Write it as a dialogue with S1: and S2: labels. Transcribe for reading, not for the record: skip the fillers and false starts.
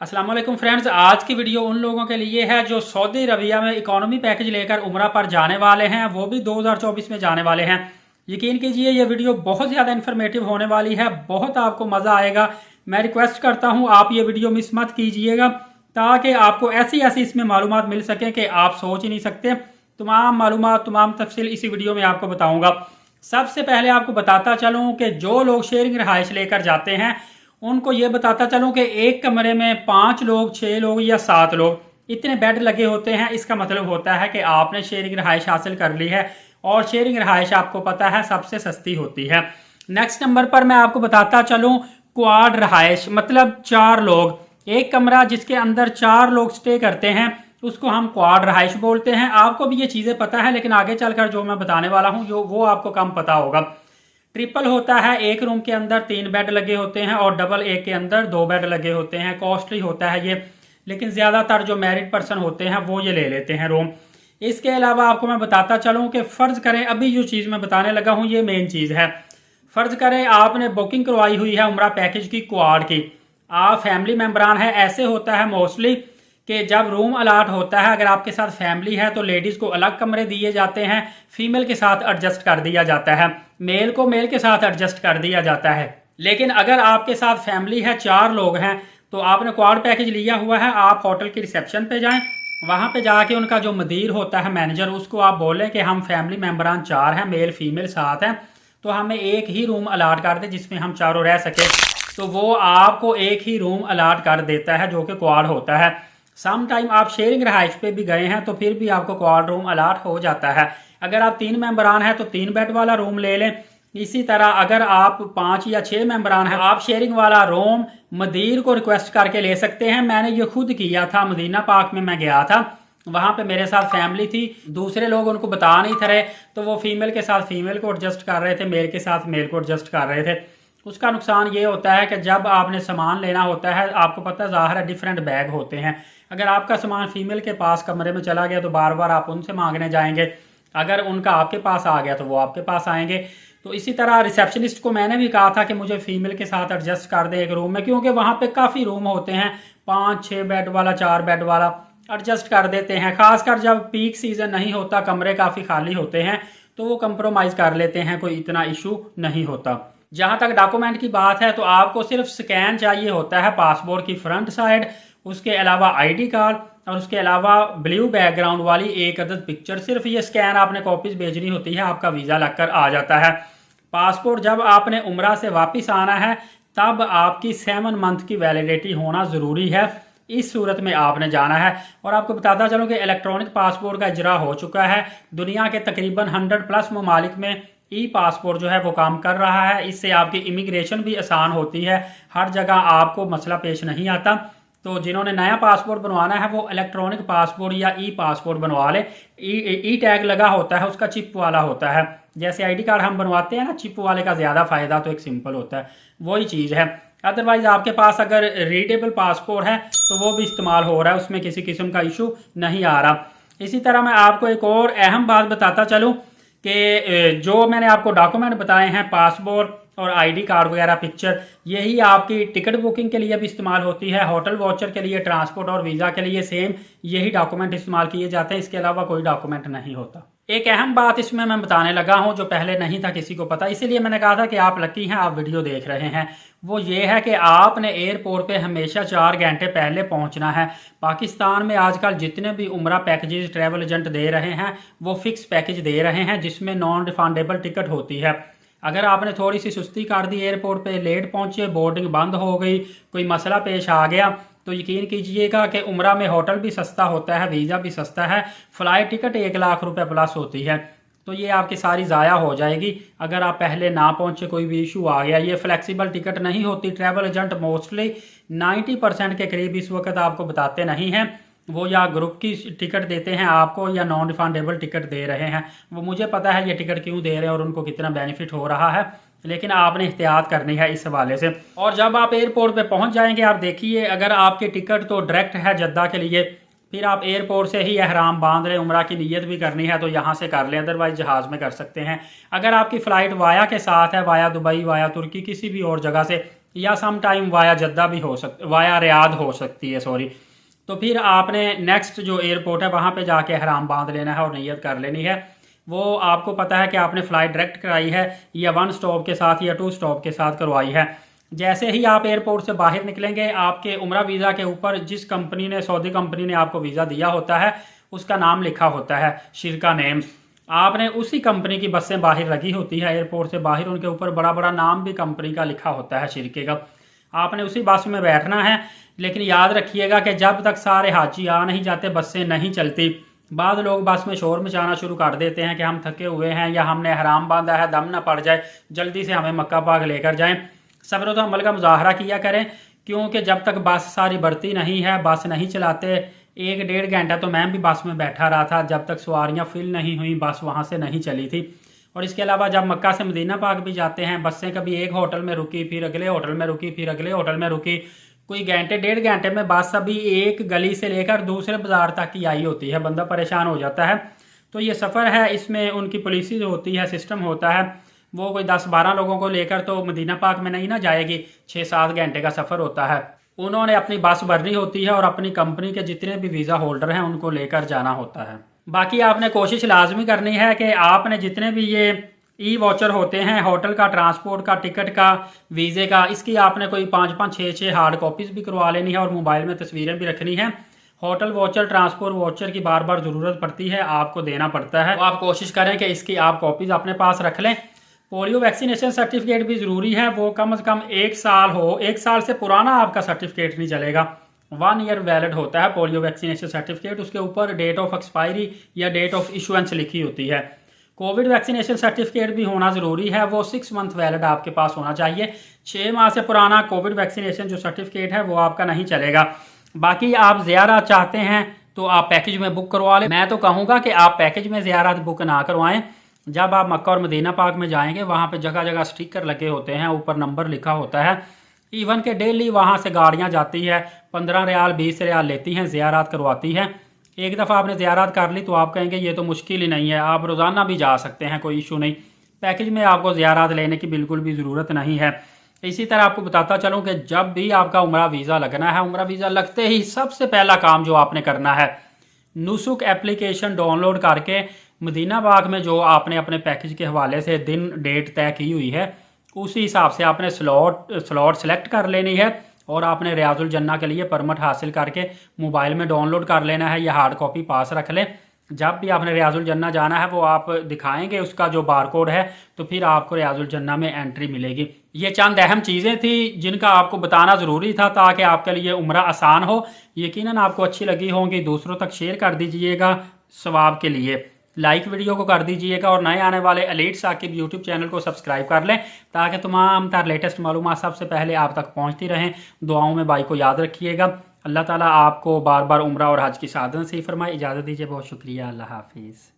S1: अस्सलाम वालेकुम फ्रेंड्स, आज की वीडियो उन लोगों के लिए है जो सऊदी अरबिया में इकोनॉमी पैकेज लेकर उम्रा पर जाने वाले हैं, वो भी 2024 में जाने वाले हैं। यकीन कीजिए ये वीडियो बहुत ज़्यादा इन्फॉर्मेटिव होने वाली है, बहुत आपको मज़ा आएगा। मैं रिक्वेस्ट करता हूँ आप ये वीडियो मिस मत कीजिएगा ताकि आपको ऐसी ऐसी इसमें मालूमात मिल सके कि आप सोच ही नहीं सकते। तमाम मालूमात, तमाम तफसील इसी वीडियो में आपको बताऊँगा। सबसे पहले आपको बताता चलूँ कि जो लोग शेयरिंग रहायश लेकर जाते हैं उनको ये बताता चलूं कि एक कमरे में 5 लोग, 6 लोग या 7 लोग इतने बेड लगे होते हैं। इसका मतलब होता है कि आपने शेयरिंग रहायश हासिल कर ली है और शेयरिंग रहायश आपको पता है सबसे सस्ती होती है। नेक्स्ट नंबर पर मैं आपको बताता चलूं क्वाड रहायश, मतलब 4 लोग, एक कमरा जिसके अंदर 4 लोग स्टे करते हैं उसको हम क्वाड रहायश बोलते हैं। आपको भी ये चीज़ें पता है, लेकिन आगे चलकर जो मैं बताने वाला हूँ जो वो आपको कम पता होगा। ट्रिपल होता है, एक रूम के अंदर 3 बेड लगे होते हैं और डबल एक के अंदर 2 बेड लगे होते हैं। कॉस्टली होता है ये, लेकिन ज़्यादातर जो मैरिड पर्सन होते हैं वो ये ले लेते हैं रूम। इसके अलावा आपको मैं बताता चलूँ कि फ़र्ज़ करें अभी जो चीज़ मैं बताने लगा हूँ ये मेन चीज़ है। फ़र्ज़ करें आपने बुकिंग करवाई हुई है उम्रा पैकेज की क्वाड की, आप फैमिली मेम्बरान है। ऐसे होता है मोस्टली कि जब रूम अलाट होता है, अगर आपके साथ फैमिली है तो लेडीज़ को अलग कमरे दिए जाते हैं, फीमेल के साथ एडजस्ट कर दिया जाता है, मेल को मेल के साथ एडजस्ट कर दिया जाता है। लेकिन अगर आपके साथ फैमिली है, 4 लोग हैं, तो आपने क्वाड पैकेज लिया हुआ है, आप होटल की रिसेप्शन पे जाएं, वहां पे जाके उनका जो मदीर होता है, मैनेजर, उसको आप बोलें कि हम फैमिली मेम्बरान 4 हैं, मेल फीमेल साथ हैं, तो हमें एक ही रूम अलाट कर दे जिसमें हम चारों रह सके। तो वो आपको एक ही रूम अलाट कर देता है जो कि क्वाड होता है। सम टाइम आप शेयरिंग रहाइश पे भी गए हैं तो फिर भी आपको क्वाड रूम अलाट हो जाता है। अगर आप 3 मेंबरान हैं तो 3 बेड वाला रूम ले लें। इसी तरह अगर आप 5 या 6 मेंबरान हैं आप शेयरिंग वाला रूम मदीर को रिक्वेस्ट करके ले सकते हैं। मैंने ये खुद किया था, मदीना पाक में मैं गया था, वहां पे मेरे साथ फैमिली थी, दूसरे लोग उनको बता नहीं थे रहे, तो वो फीमेल के साथ फीमेल को एडजस्ट कर रहे थे, मेल के साथ मेल को एडजस्ट कर रहे थे। उसका नुकसान ये होता है कि जब आपने सामान लेना होता है, आपको पता है ज़ाहिर है डिफरेंट बैग होते हैं। अगर आपका सामान फीमेल के पास कमरे में चला गया तो बार बार आप उनसे मांगने जाएंगे, अगर उनका आपके पास आ गया तो वो आपके पास आएंगे। तो इसी तरह रिसेप्शनिस्ट को मैंने भी कहा था कि मुझे फीमेल के साथ एडजस्ट कर दे एक रूम में, क्योंकि वहाँ पे काफ़ी रूम होते हैं, 5-6 बेड वाला, 4 बेड वाला, एडजस्ट कर देते हैं। खासकर जब पीक सीजन नहीं होता, कमरे काफ़ी खाली होते हैं, तो वो कंप्रोमाइज़ कर लेते हैं, कोई इतना इशू नहीं होता। जहाँ तक डॉक्यूमेंट की बात है तो आपको सिर्फ स्कैन चाहिए होता है पासपोर्ट की फ्रंट साइड, उसके अलावा आईडी कार्ड और उसके अलावा ब्लू बैकग्राउंड वाली एक अदद पिक्चर। सिर्फ ये स्कैन आपने कॉपीज भेजनी होती है, आपका वीज़ा लगकर आ जाता है। पासपोर्ट जब आपने उम्रा से वापस आना है तब आपकी 7 मंथ की वैलिडिटी होना ज़रूरी है। इस सूरत में आपने जाना है। और आपको बताता चलूँ कि इलेक्ट्रॉनिक पासपोर्ट का इजरा हो चुका है। दुनिया के तकरीबन 100+ ममालिक में ई पासपोर्ट जो है वो काम कर रहा है। इससे आपकी इमिग्रेशन भी आसान होती है, हर जगह आपको मसला पेश नहीं आता। तो जिन्होंने नया पासपोर्ट बनवाना है वो इलेक्ट्रॉनिक पासपोर्ट या ई पासपोर्ट बनवा ले। ई टैग लगा होता है, उसका चिप वाला होता है। जैसे आईडी कार्ड हम बनवाते हैं ना, चिप वाले का ज़्यादा फ़ायदा तो एक सिंपल होता है, वही चीज़ है। अदरवाइज आपके पास अगर रीडेबल पासपोर्ट है तो वो भी इस्तेमाल हो रहा है, उसमें किसी किस्म का इशू नहीं आ रहा। इसी तरह मैं आपको एक और अहम बात बताता चलूँ कि जो मैंने आपको डॉक्यूमेंट बताए हैं, पासपोर्ट और आईडी कार्ड वगैरह पिक्चर, यही आपकी टिकट बुकिंग के लिए भी इस्तेमाल होती है, होटल वाउचर के लिए, ट्रांसपोर्ट और वीज़ा के लिए सेम यही डॉक्यूमेंट इस्तेमाल किए जाते हैं। इसके अलावा कोई डॉक्यूमेंट नहीं होता। एक अहम बात इसमें मैं बताने लगा हूं जो पहले नहीं था किसी को पता, इसीलिए मैंने कहा था कि आप लकी हैं, आप वीडियो देख रहे हैं। वो ये है कि आपने एयरपोर्ट पे हमेशा 4 घंटे पहले पहुंचना है। पाकिस्तान में आजकल जितने भी उम्रा पैकेजेस ट्रैवल एजेंट दे रहे हैं वो फिक्स पैकेज दे रहे हैं जिसमें नॉन रिफंडेबल टिकट होती है। अगर आपने थोड़ी सी सुस्ती कर दी, एयरपोर्ट पे लेट पहुंचे, बोर्डिंग बंद हो गई, कोई मसला पेश आ गया, तो यकीन कीजिएगा कि उम्रा में होटल भी सस्ता होता है, वीज़ा भी सस्ता है, फ़्लाइट टिकट 1 लाख रुपए प्लस होती है। तो ये आपकी सारी ज़ाया हो जाएगी अगर आप पहले ना पहुंचे, कोई भी इशू आ गया। ये फ्लेक्सिबल टिकट नहीं होती। ट्रैवल एजेंट मोस्टली 90% के करीब इस वक्त आपको बताते नहीं हैं, वो या ग्रुप की टिकट देते हैं आपको या नॉन रिफंडेबल टिकट दे रहे हैं। वो मुझे पता है ये टिकट क्यों दे रहे हैं और उनको कितना बेनिफिट हो रहा है, लेकिन आपने एहतियात करनी है इस हवाले से। और जब आप एयरपोर्ट पे पहुंच जाएंगे, आप देखिए अगर आपकी टिकट तो डायरेक्ट है जद्दा के लिए, फिर आप एयरपोर्ट से ही एहराम बांध लें, उम्रा की नीयत भी करनी है तो यहाँ से कर लें, अदरवाइज जहाज़ में कर सकते हैं। अगर आपकी फ़्लाइट वाया के साथ है, वाया दुबई, वाया तुर्की, किसी भी और जगह से, या सम टाइम वाया जद्दा भी हो सकती, वाया रियाद हो सकती है, सॉरी। तो फिर आपने नेक्स्ट जो एयरपोर्ट है वहाँ पे जाके हराम बांध लेना है और नीयत कर लेनी है। वो आपको पता है कि आपने फ़्लाइट डायरेक्ट कराई है या 1 स्टॉप के साथ या 2 स्टॉप के साथ करवाई है। जैसे ही आप एयरपोर्ट से बाहर निकलेंगे, आपके उम्रा वीज़ा के ऊपर जिस कंपनी ने, सऊदी कंपनी ने आपको वीज़ा दिया होता है, उसका नाम लिखा होता है, शिरका नेम। आपने उसी कंपनी की बसें बाहर लगी होती है एयरपोर्ट से बाहर, उनके ऊपर बड़ा बड़ा नाम भी कंपनी का लिखा होता है, शिरके का। आपने उसी बस में बैठना है। लेकिन याद रखिएगा कि जब तक सारे हाजी आ नहीं जाते बसें नहीं चलती। बाद लोग बस में शोर मचाना शुरू कर देते हैं कि हम थके हुए हैं या हमने हराम बांधा है, दम ना पड़ जाए, जल्दी से हमें मक्का पाक लेकर जाएं। सब्र तो अमल का मुजाहरा किया करें, क्योंकि जब तक बस सारी बढ़ती नहीं है, बस नहीं चलाते। 1-1.5 घंटा तो मैं भी बस में बैठा रहा था जब तक सवारियाँ फिल नहीं हुई, बस वहाँ से नहीं चली थी। और इसके अलावा जब मक्का से मदीना पाक भी जाते हैं, बसें कभी एक होटल में रुकी, फिर अगले होटल में रुकी, फिर अगले होटल में रुकी, कोई घंटे 1.5 घंटे में बस अभी एक गली से लेकर दूसरे बाजार तक ही आई होती है, बंदा परेशान हो जाता है। तो ये सफ़र है, इसमें उनकी पॉलिसी जो होती है, सिस्टम होता है, वो कोई 10-12 लोगों को लेकर तो मदीना पाक में नहीं ना जाएगी, 6-7 घंटे का सफ़र होता है। उन्होंने अपनी बस भरनी होती है और अपनी कंपनी के जितने भी वीज़ा होल्डर हैं उनको लेकर जाना होता है। बाकी आपने कोशिश लाजमी करनी है कि आपने जितने भी ये ई वॉचर होते हैं, होटल का, ट्रांसपोर्ट का, टिकट का, वीज़े का, इसकी आपने कोई 5-5, 6-6 हार्ड कॉपीज़ भी करवा लेनी है और मोबाइल में तस्वीरें भी रखनी है। होटल वॉचर, ट्रांसपोर्ट वॉचर की बार बार ज़रूरत पड़ती है, आपको देना पड़ता है, तो आप कोशिश करें कि इसकी आप कॉपीज़ अपने पास रख लें। पोलियो वैक्सीनेशन सर्टिफिकेट भी ज़रूरी है, वो कम से कम 1 साल हो, 1 साल से पुराना आपका सर्टिफिकेट नहीं चलेगा। 1 ईयर वैलिड होता है पोलियो वैक्सीनेशन सर्टिफिकेट, उसके ऊपर डेट ऑफ एक्सपायरी या डेट ऑफ इशुएंस लिखी होती है। कोविड वैक्सीनेशन सर्टिफिकेट भी होना ज़रूरी है, वो 6 मंथ वैलिड आपके पास होना चाहिए। 6 माह से पुराना कोविड वैक्सीनेशन जो सर्टिफिकेट है वो आपका नहीं चलेगा। बाकी आप ज़ियारत चाहते हैं तो आप पैकेज में बुक करवा लें। मैं तो कहूँगा कि आप पैकेज में ज़ियारत बुक ना करवाएं। जब आप मक्का और मदीना पाक में जाएंगे, वहाँ पे जगह जगह स्टिकर लगे होते हैं, ऊपर नंबर लिखा होता है। इवन के डेली वहाँ से गाड़ियाँ जाती है, 15 रियाल 20 रियाल लेती हैं, ज़ियारत करवाती हैं। एक दफ़ा आपने ज़ियारत कर ली तो आप कहेंगे ये तो मुश्किल ही नहीं है, आप रोज़ाना भी जा सकते हैं, कोई इशू नहीं। पैकेज में आपको ज़ियारत लेने की बिल्कुल भी ज़रूरत नहीं है। इसी तरह आपको बताता चलूँ कि जब भी आपका उम्रा वीज़ा लगना है, उम्रा वीज़ा लगते ही सबसे पहला काम जो आपने करना है, नुसुक एप्लीकेशन डाउनलोड करके मदीना पाक में जो आपने अपने पैकेज के हवाले से दिन डेट तय की हुई है, उसी हिसाब से आपने स्लॉट सेलेक्ट कर लेनी है और आपने रियाजुल जन्ना के लिए परमिट हासिल करके मोबाइल में डाउनलोड कर लेना है या हार्ड कॉपी पास रख लें। जब भी आपने रियाजुल जन्ना जाना है वो आप दिखाएंगे उसका जो बारकोड है, तो फिर आपको रियाजुल जन्ना में एंट्री मिलेगी। ये चंद अहम चीज़ें थी जिनका आपको बताना ज़रूरी था ताकि आपके लिए उम्रा आसान हो। यकीनन आपको अच्छी लगी होंगी, दूसरों तक शेयर कर दीजिएगा सवाब के लिए। लाइक वीडियो को कर दीजिएगा और नए आने वाले एलीट साकिब यूट्यूब चैनल को सब्सक्राइब कर लें ताकि तमाम तर लेटेस्ट मालूमात सबसे पहले आप तक पहुंचती रहें। दुआओं में भाई को याद रखिएगा। अल्लाह ताला आपको बार बार उम्रा और हज की सादत नसीब फरमाए। इजाज़त दीजिए, बहुत शुक्रिया, अल्लाह हाफिज़।